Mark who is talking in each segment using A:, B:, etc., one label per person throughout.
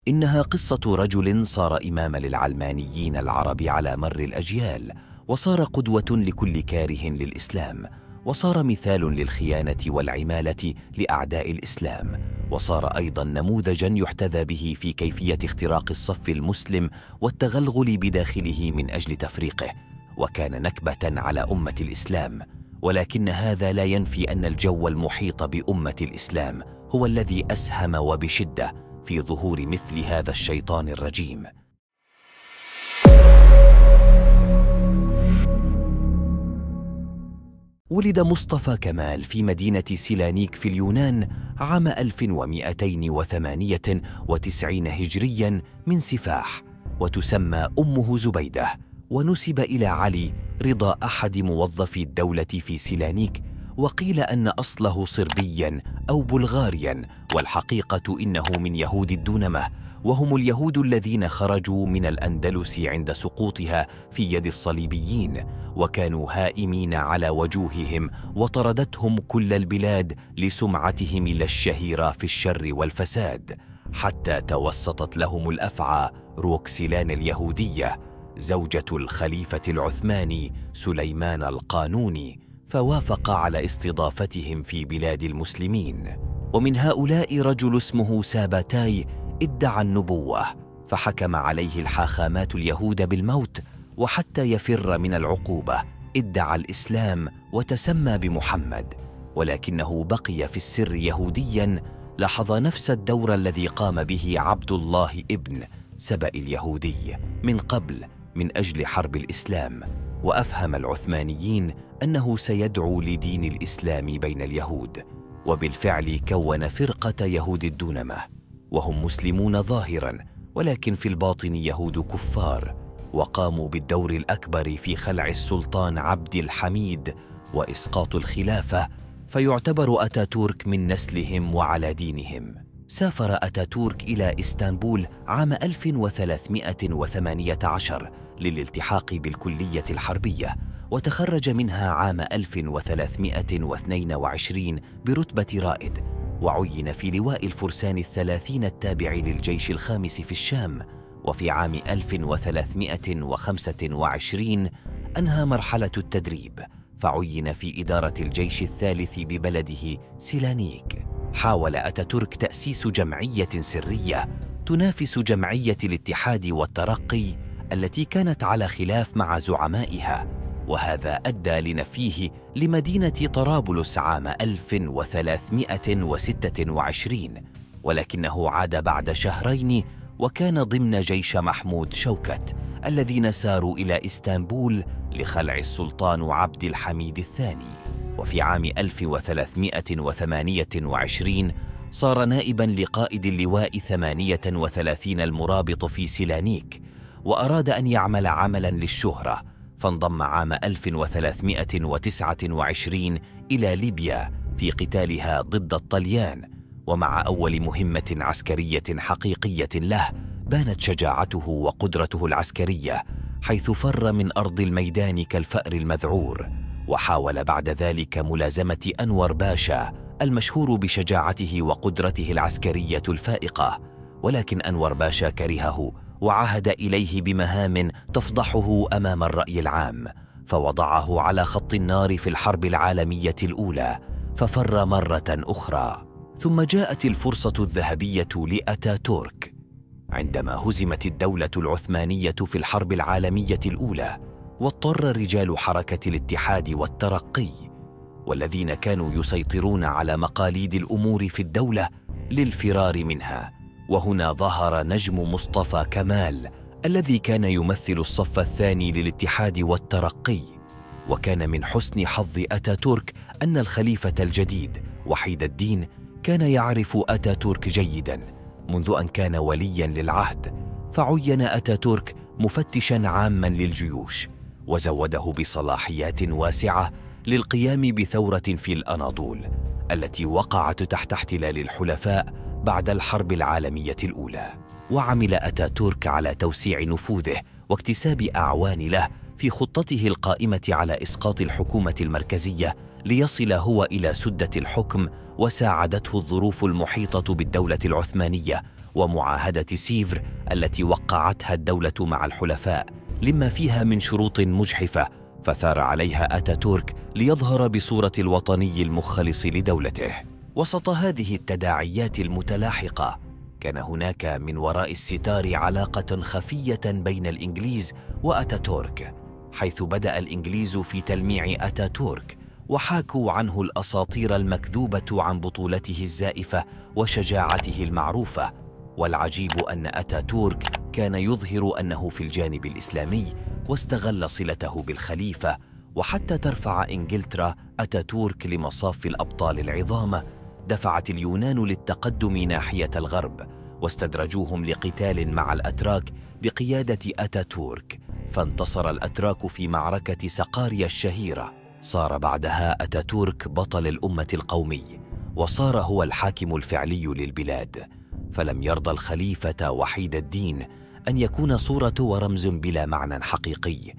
A: إنها قصة رجل صار إماما للعلمانيين العرب على مر الأجيال، وصار قدوة لكل كاره للإسلام، وصار مثال للخيانة والعمالة لأعداء الإسلام، وصار أيضا نموذجا يحتذى به في كيفية اختراق الصف المسلم والتغلغل بداخله من أجل تفريقه، وكان نكبة على أمة الإسلام. ولكن هذا لا ينفي أن الجو المحيط بأمة الإسلام هو الذي أسهم وبشدة في ظهور مثل هذا الشيطان الرجيم. ولد مصطفى كمال في مدينة سيلانيك في اليونان عام 1298 هجريا من سفاح، وتسمى أمه زبيدة، ونسب إلى علي رضا أحد موظفي الدولة في سيلانيك، وقيل أن أصله صربيا أو بلغاريا، والحقيقة إنه من يهود الدونمة، وهم اليهود الذين خرجوا من الأندلس عند سقوطها في يد الصليبيين، وكانوا هائمين على وجوههم، وطردتهم كل البلاد لسمعتهم الشهيرة في الشر والفساد، حتى توسطت لهم الأفعى روكسلان اليهودية زوجة الخليفة العثماني سليمان القانوني، فوافق على استضافتهم في بلاد المسلمين. ومن هؤلاء رجل اسمه ساباتاي ادعى النبوة، فحكم عليه الحاخامات اليهود بالموت، وحتى يفر من العقوبة ادعى الإسلام وتسمى بمحمد، ولكنه بقي في السر يهوديا. لاحظ نفس الدور الذي قام به عبد الله ابن سبأ اليهودي من قبل من أجل حرب الإسلام، وأفهم العثمانيين أنه سيدعو لدين الإسلام بين اليهود، وبالفعل كون فرقة يهود الدونمة، وهم مسلمون ظاهرا ولكن في الباطن يهود كفار، وقاموا بالدور الأكبر في خلع السلطان عبد الحميد وإسقاط الخلافة، فيعتبر أتاتورك من نسلهم وعلى دينهم. سافر أتاتورك إلى إسطنبول عام 1318 للالتحاق بالكلية الحربية، وتخرج منها عام 1322 برتبة رائد، وعين في لواء الفرسان 30 التابع للجيش الخامس في الشام. وفي عام 1325 أنهى مرحلة التدريب، فعين في إدارة الجيش الثالث ببلده سيلانيك. حاول أتاتورك تأسيس جمعية سرية تنافس جمعية الاتحاد والترقي التي كانت على خلاف مع زعمائها، وهذا أدى لنفيه لمدينة طرابلس عام 1326، ولكنه عاد بعد شهرين وكان ضمن جيش محمود شوكت الذين ساروا إلى إسطنبول لخلع السلطان عبد الحميد الثاني. وفي عام 1328 صار نائباً لقائد اللواء 38 المرابط في سيلانيك، وأراد أن يعمل عملاً للشهرة، فانضم عام 1329 إلى ليبيا في قتالها ضد الطليان. ومع أول مهمة عسكرية حقيقية له بانت شجاعته وقدرته العسكرية، حيث فر من أرض الميدان كالفأر المذعور، وحاول بعد ذلك ملازمة أنور باشا المشهور بشجاعته وقدرته العسكرية الفائقة، ولكن أنور باشا كرهه وعهد إليه بمهام تفضحه أمام الرأي العام، فوضعه على خط النار في الحرب العالمية الأولى، ففر مرة أخرى. ثم جاءت الفرصة الذهبية لأتاتورك عندما هزمت الدولة العثمانية في الحرب العالمية الأولى، واضطر رجال حركة الاتحاد والترقي والذين كانوا يسيطرون على مقاليد الأمور في الدولة للفرار منها. وهنا ظهر نجم مصطفى كمال الذي كان يمثل الصف الثاني للاتحاد والترقي. وكان من حسن حظ أتاتورك أن الخليفة الجديد وحيد الدين كان يعرف أتاتورك جيداً منذ أن كان ولياً للعهد، فعين أتاتورك مفتشاً عاماً للجيوش، وزوده بصلاحيات واسعة للقيام بثورة في الأناضول التي وقعت تحت احتلال الحلفاء بعد الحرب العالمية الأولى. وعمل أتاتورك على توسيع نفوذه واكتساب أعوان له في خطته القائمة على إسقاط الحكومة المركزية ليصل هو إلى سدة الحكم، وساعدته الظروف المحيطة بالدولة العثمانية ومعاهدة سيفر التي وقعتها الدولة مع الحلفاء، لما فيها من شروط مجحفة، فثار عليها أتاتورك ليظهر بصورة الوطني المخلص لدولته. وسط هذه التداعيات المتلاحقة كان هناك من وراء الستار علاقة خفية بين الإنجليز وأتاتورك، حيث بدأ الإنجليز في تلميع أتاتورك وحاكوا عنه الأساطير المكذوبة عن بطولته الزائفة وشجاعته المعروفة. والعجيب أن أتاتورك كان يظهر أنه في الجانب الإسلامي، واستغل صلته بالخليفة، وحتى ترفع إنجلترا أتاتورك لمصاف الأبطال العظام، دفعت اليونان للتقدم ناحية الغرب، واستدرجوهم لقتال مع الأتراك بقيادة أتاتورك، فانتصر الأتراك في معركة سقاريا الشهيرة. صار بعدها أتاتورك بطل الأمة القومي، وصار هو الحاكم الفعلي للبلاد، فلم يرضى الخليفة وحيد الدين أن يكون صورة ورمز بلا معنى حقيقي،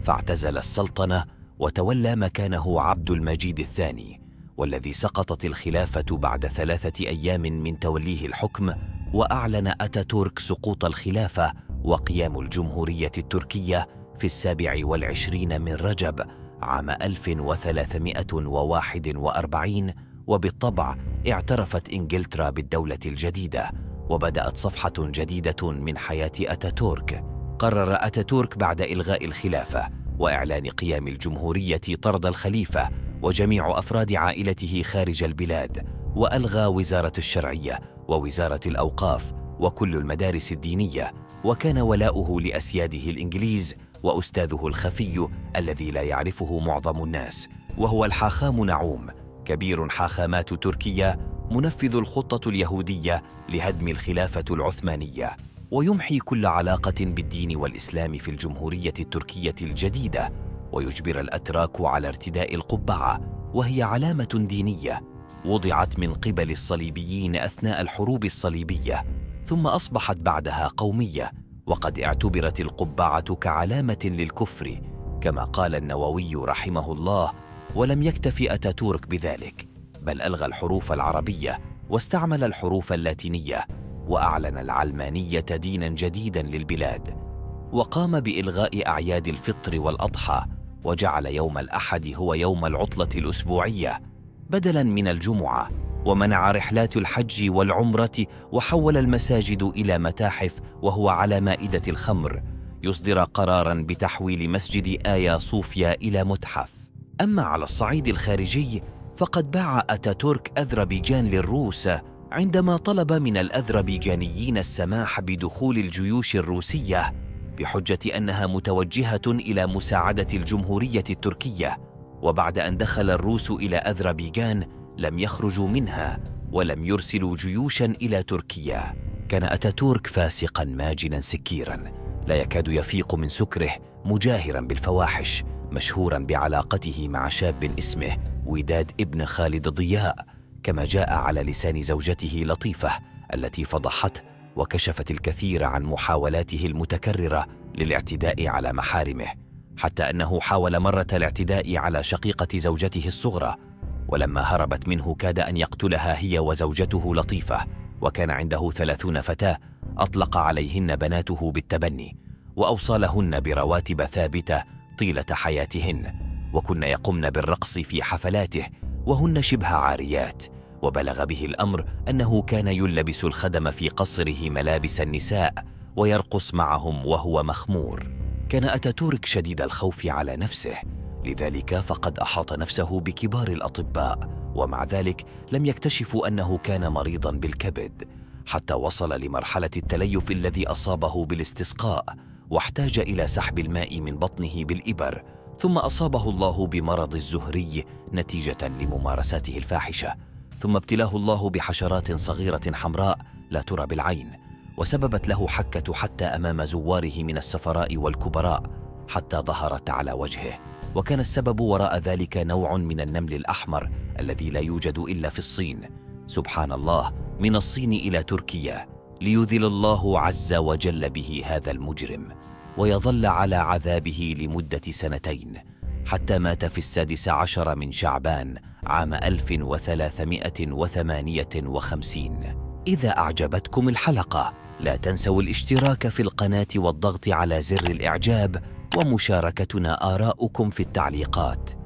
A: فاعتزل السلطنة وتولى مكانه عبد المجيد الثاني، والذي سقطت الخلافة بعد 3 أيام من توليه الحكم. وأعلن أتاتورك سقوط الخلافة وقيام الجمهورية التركية في 27 من رجب عام 1341، وبالطبع اعترفت إنجلترا بالدولة الجديدة، وبدأت صفحة جديدة من حياة أتاتورك. قرر أتاتورك بعد إلغاء الخلافة وإعلان قيام الجمهورية طرد الخليفة وجميع أفراد عائلته خارج البلاد، وألغى وزارة الشرعية ووزارة الأوقاف وكل المدارس الدينية، وكان ولاؤه لأسياده الإنجليز وأستاذه الخفي الذي لا يعرفه معظم الناس، وهو الحاخام نعوم، كبير حاخامات تركيا، منفذ الخطة اليهودية لهدم الخلافة العثمانية، ويمحي كل علاقة بالدين والإسلام في الجمهورية التركية الجديدة، ويجبر الأتراك على ارتداء القبعة، وهي علامة دينية وضعت من قبل الصليبيين أثناء الحروب الصليبية، ثم أصبحت بعدها قومية، وقد اعتبرت القبعة كعلامة للكفر، كما قال النووي رحمه الله. ولم يكتفي أتاتورك بذلك، بل ألغى الحروف العربية واستعمل الحروف اللاتينية، وأعلن العلمانية ديناً جديداً للبلاد، وقام بإلغاء أعياد الفطر والأضحى، وجعل يوم الأحد هو يوم العطلة الأسبوعية بدلاً من الجمعة، ومنع رحلات الحج والعمرة، وحول المساجد إلى متاحف وهو على مائدة الخمر، يصدر قراراً بتحويل مسجد آيا صوفيا إلى متحف. أما على الصعيد الخارجي فقد باع أتاتورك أذربيجان للروس عندما طلب من الأذربيجانيين السماح بدخول الجيوش الروسية بحجة أنها متوجهة إلى مساعدة الجمهورية التركية. وبعد أن دخل الروس إلى أذربيجان لم يخرجوا منها ولم يرسلوا جيوشا إلى تركيا. كان أتاتورك فاسقا ماجنا سكيرا لا يكاد يفيق من سكره، مجاهرا بالفواحش، مشهورا بعلاقته مع شاب اسمه وداد ابن خالد ضياء، كما جاء على لسان زوجته لطيفة التي فضحته وكشفت الكثير عن محاولاته المتكررة للاعتداء على محارمه، حتى أنه حاول مرة الاعتداء على شقيقة زوجته الصغرى، ولما هربت منه كاد أن يقتلها هي وزوجته لطيفة، وكان عنده 30 فتاة أطلق عليهن بناته بالتبني، وأوصى لهن برواتب ثابتة طيلة حياتهن، وكن يقمن بالرقص في حفلاته وهن شبه عاريات. وبلغ به الأمر أنه كان يلبس الخدم في قصره ملابس النساء ويرقص معهم وهو مخمور. كان أتاتورك شديد الخوف على نفسه، لذلك فقد أحاط نفسه بكبار الأطباء، ومع ذلك لم يكتشفوا أنه كان مريضا بالكبد، حتى وصل لمرحلة التليف الذي أصابه بالاستسقاء، واحتاج إلى سحب الماء من بطنه بالإبر، ثم أصابه الله بمرض الزهري نتيجة لممارساته الفاحشة، ثم ابتلاه الله بحشرات صغيرة حمراء لا ترى بالعين، وسببت له حكة حتى أمام زواره من السفراء والكبراء حتى ظهرت على وجهه. وكان السبب وراء ذلك نوع من النمل الأحمر الذي لا يوجد إلا في الصين، سبحان الله، من الصين إلى تركيا، ليذل الله عز وجل به هذا المجرم، ويظل على عذابه لمدة 2 حتى مات في 16 من شعبان عام 1358. إذا أعجبتكم الحلقة لا تنسوا الاشتراك في القناة والضغط على زر الإعجاب ومشاركتنا آراءكم في التعليقات.